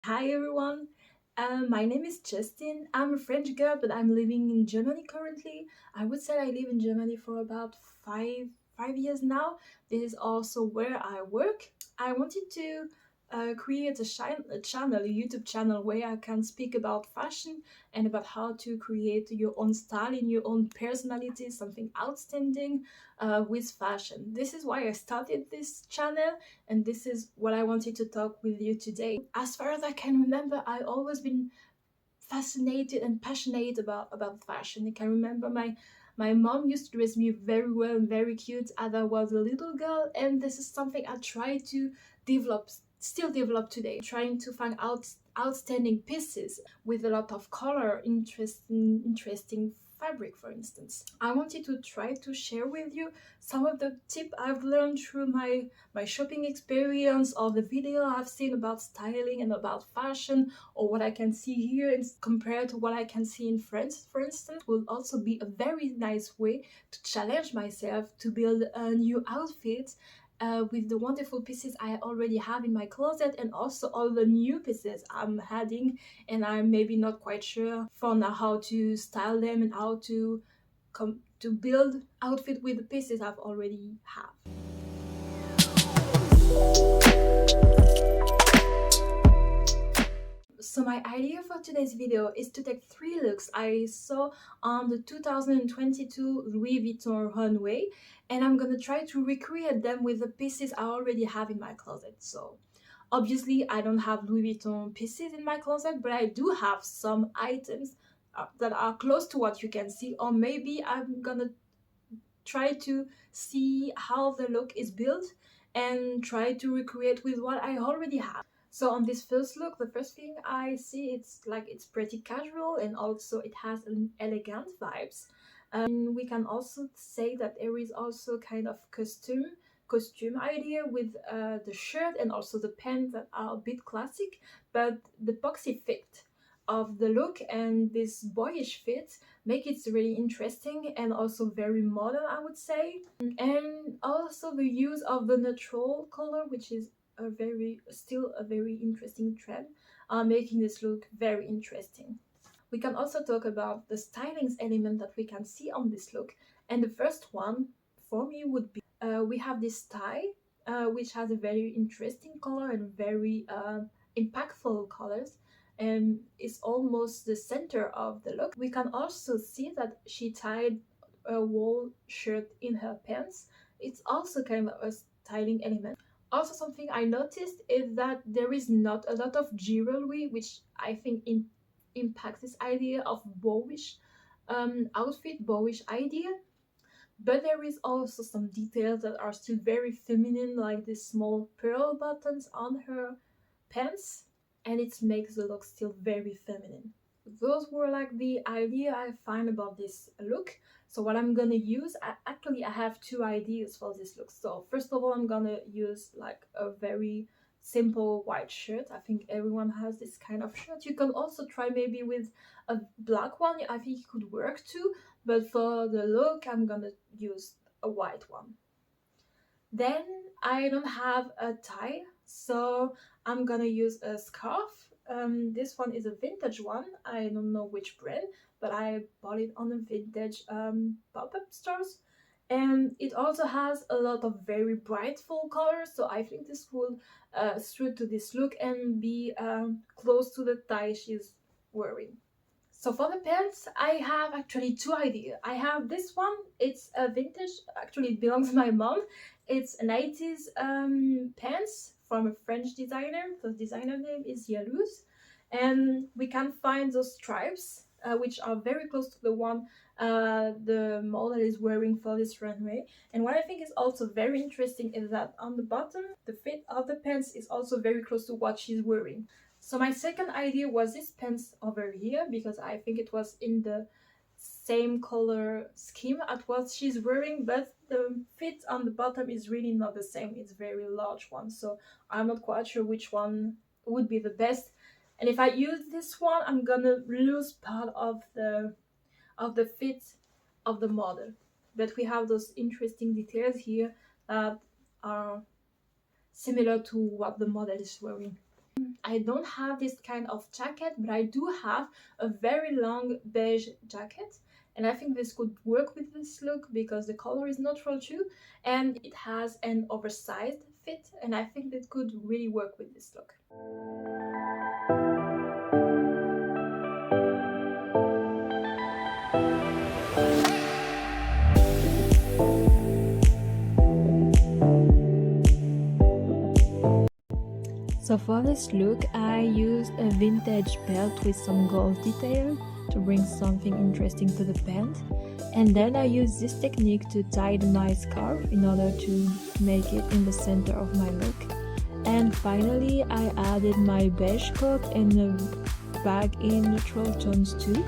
Hi everyone, my name is Justine. I'm a French girl, but I'm living in Germany currently. I would say I live in Germany for about five years now. This is also where I work. I wanted to create a channel, a YouTube channel where I can speak about fashion and about how to create your own style in your own personality, something outstanding with fashion. This is why I started this channel, and this is what I wanted to talk with you today. As far as I can remember, I've always been fascinated and passionate about fashion. I can remember my mom used to dress me very well and very cute as I was a little girl, and this is something I try to develop, still develop today, trying to find outstanding pieces with a lot of color, interesting fabric, for instance. I wanted to try to share with you some of the tips I've learned through my shopping experience, or the video I've seen about styling and about fashion, or what I can see here is compared to what I can see in France, for instance, will also be a very nice way to challenge myself to build a new outfit with the wonderful pieces I already have in my closet, and also all the new pieces I'm adding and I'm maybe not quite sure for now how to style them and how to to build outfit with the pieces I've already have. So my idea for today's video is to take 3 looks I saw on the 2022 Louis Vuitton runway, and I'm gonna try to recreate them with the pieces I already have in my closet. So obviously I don't have Louis Vuitton pieces in my closet, but I do have some items that are close to what you can see, or maybe I'm gonna try to see how the look is built and try to recreate with what I already have. So on this first look, the first thing I see, it's pretty casual, and also it has an elegant vibes. We can also say that there is also kind of costume idea with the shirt and also the pants that are a bit classic, but the boxy fit of the look and this boyish fit make it really interesting and also very modern, I would say. And also the use of the neutral color, which is still a very interesting trend, making this look very interesting. We can also talk about the stylings element that we can see on this look, and the first one for me would be we have this tie, which has a very interesting color and very impactful colors, and it's almost the center of the look. We can also see that she tied a wool shirt in her pants. It's also kind of a styling element. Also, something I noticed is that there is not a lot of jewelry, which I think impacts this idea of bowish outfit, bowish idea. But there is also some details that are still very feminine, like these small pearl buttons on her pants, and it makes the look still very feminine. Those were like the idea I find about this look. So what I'm gonna use, actually I have two ideas for this look. So first of all, I'm gonna use like a very simple white shirt. I think everyone has this kind of shirt. You can also try maybe with a black one. I think it could work too, but for the look I'm gonna use a white one. Then I don't have a tie, so I'm gonna use a scarf. This one is a vintage one. I don't know which brand, but I bought it on a vintage pop-up stores. And it also has a lot of very bright full colors, so I think this will suit to this look and be close to the tie she's wearing. So for the pants, I have actually two ideas. I have this one. It's a vintage. Actually, it belongs to my mom. It's an 80s pants from a French designer. The designer name is Yalouz, and we can find those stripes, which are very close to the one the model is wearing for this runway. And what I think is also very interesting is that on the bottom, the fit of the pants is also very close to what she's wearing. So my second idea was this pants over here, because I think it was in the same color scheme as what she's wearing, but the fit on the bottom is really not the same. It's very large one, so I'm not quite sure which one would be the best. And if I use this one, I'm gonna lose part of the fit of the model. But we have those interesting details here that are similar to what the model is wearing. I don't have this kind of jacket, but I do have a very long beige jacket. And I think this could work with this look because the color is neutral too, and it has an oversized fit, and I think that could really work with this look. So for this look, I used a vintage belt with some gold detail to bring something interesting to the pant. And then I used this technique to tie my scarf in order to make it in the center of my look. And finally, I added my beige coat and a bag in neutral tones too.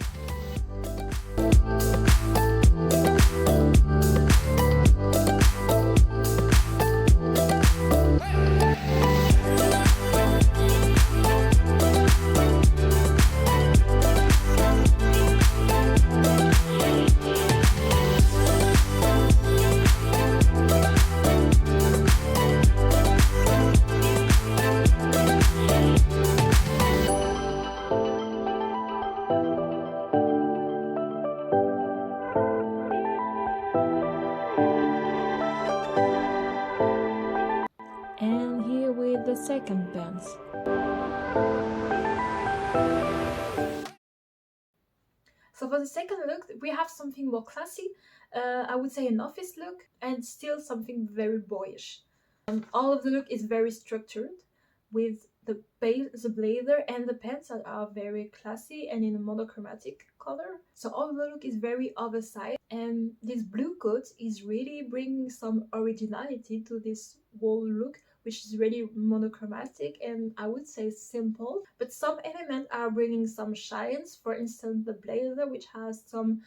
And here with the second pants. So for the second look, we have something more classy, I would say an office look, and still something very boyish. All of the look is very structured, with the blazer and the pants that are very classy and in a monochromatic color. So all of the look is very oversized, and this blue coat is really bringing some originality to this whole look, which is really monochromatic and I would say simple, but some elements are bringing some shines. For instance, the blazer, which has some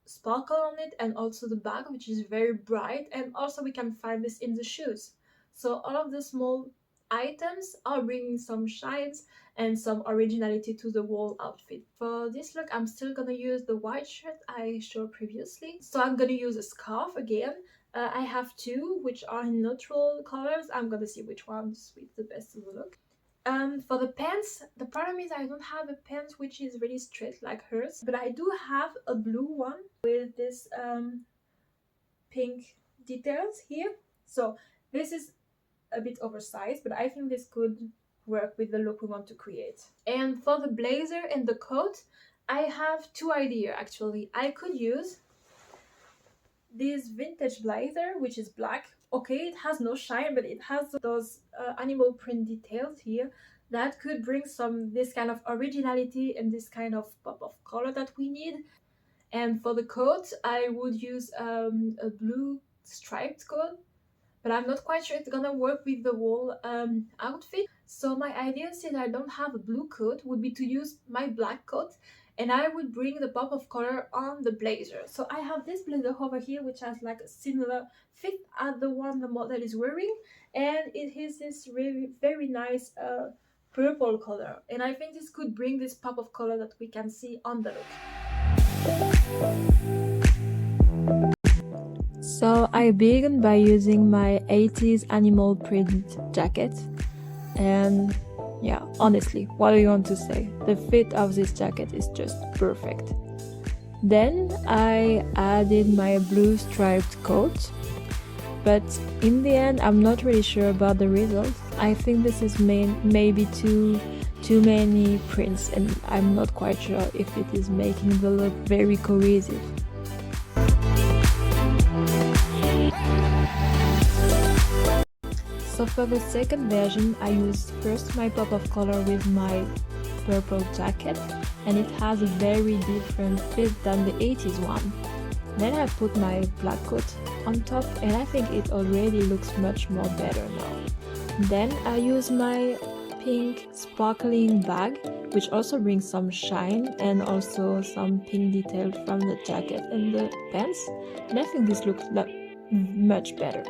sparkle on it, and also the bag, which is very bright, and also we can find this in the shoes. So all of the small items are bringing some shines and some originality to the whole outfit. For this look, I'm still gonna use the white shirt I showed previously. So I'm gonna use a scarf again. I have two which are in neutral colors. I'm gonna see which ones fit the best in the look. For the pants, the problem is I don't have a pants which is really straight like hers, but I do have a blue one with this pink details here. So this is a bit oversized, but I think this could work with the look we want to create. And for the blazer and the coat, I have two ideas actually. I could use this vintage blazer, which is black. Okay, it has no shine, but it has those animal print details here that could bring this kind of originality and this kind of pop of color that we need. And for the coat, I would use a blue striped coat, but I'm not quite sure it's gonna work with the whole outfit. So my idea, since I don't have a blue coat, would be to use my black coat, and I would bring the pop of color on the blazer. So I have this blazer over here, which has like a similar fit as the one the model is wearing, and it has this really very nice purple color. And I think this could bring this pop of color that we can see on the look. So I began by using my 80s animal print jacket, and yeah, honestly, what do you want to say? The fit of this jacket is just perfect. Then I added my blue striped coat, but in the end I'm not really sure about the result. I think this is maybe too many prints, and I'm not quite sure if it is making the look very cohesive. So for the second version, I used first my pop of color with my purple jacket, and it has a very different fit than the 80s one. Then I put my black coat on top, and I think it already looks much more better now. Then I use my pink sparkling bag, which also brings some shine and also some pink detail from the jacket and the pants, and I think this looks much better.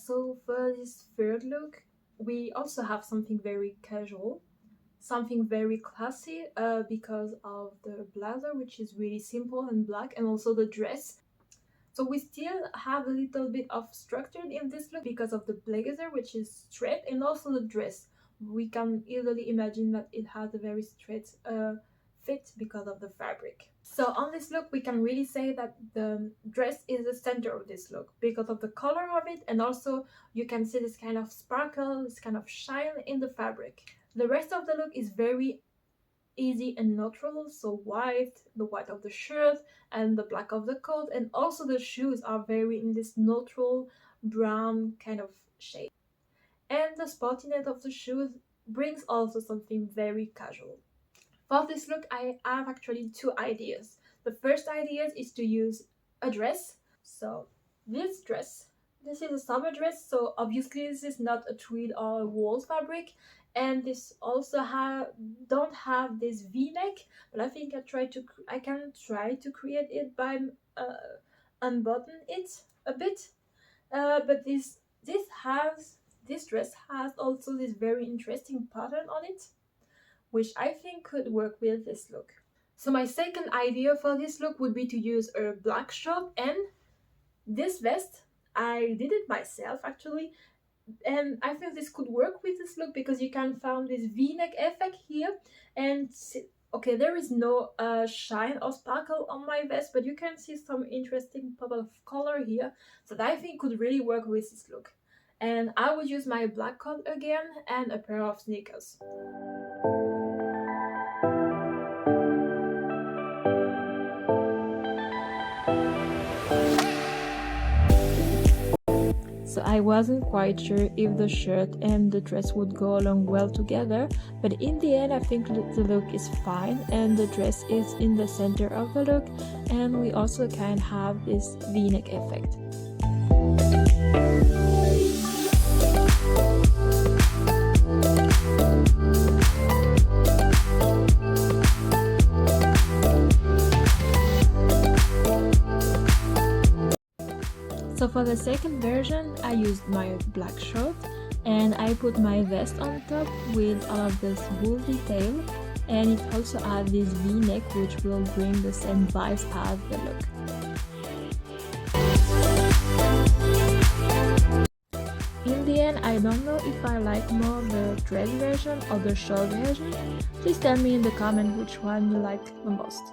So for this third look, we also have something very casual. something very classy because of the blazer, which is really simple and black, and also the dress. So we still have a little bit of structure in this look because of the blazer, which is straight, and also the dress. We can easily imagine that it has a very straight fit because of the fabric. So on this look, we can really say that the dress is the center of this look because of the color of it, and also you can see this kind of sparkle, this kind of shine in the fabric. The rest of the look is very easy and neutral, so white, the white of the shirt and the black of the coat, and also the shoes are very in this neutral brown kind of shade. And the sportiness of the shoes brings also something very casual. For this look, I have actually two ideas. The first idea is to use a dress. So this dress, this is a summer dress, so obviously this is not a tweed or a wool fabric, and this also don't have this V-neck, but I think I can try to create it by unbutton it a bit. But this dress has also this very interesting pattern on it, which I think could work with this look. So my second idea for this look would be to use a black shirt and this vest. I did it myself actually, and I think this could work with this look because you can find this V-neck effect here, and okay, there is no shine or sparkle on my vest, but you can see some interesting pop of color here that I think could really work with this look. And I would use my black coat again and a pair of sneakers. So I wasn't quite sure if the shirt and the dress would go along well together, but in the end I think the look is fine, and the dress is in the center of the look, and we also kind of have this V-neck effect. So for the second version, I used my black shirt and I put my vest on top with all of this wool detail, and it also has this V-neck which will bring the same vibes as the look. In the end, I don't know if I like more the dress version or the short version. Please tell me in the comment which one you like the most.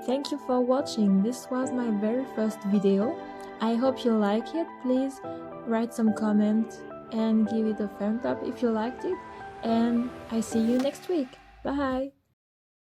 Thank you for watching. This was my very first video. I hope you like it. Please write some comments and give it a thumbs up if you liked it. And I see you next week. Bye!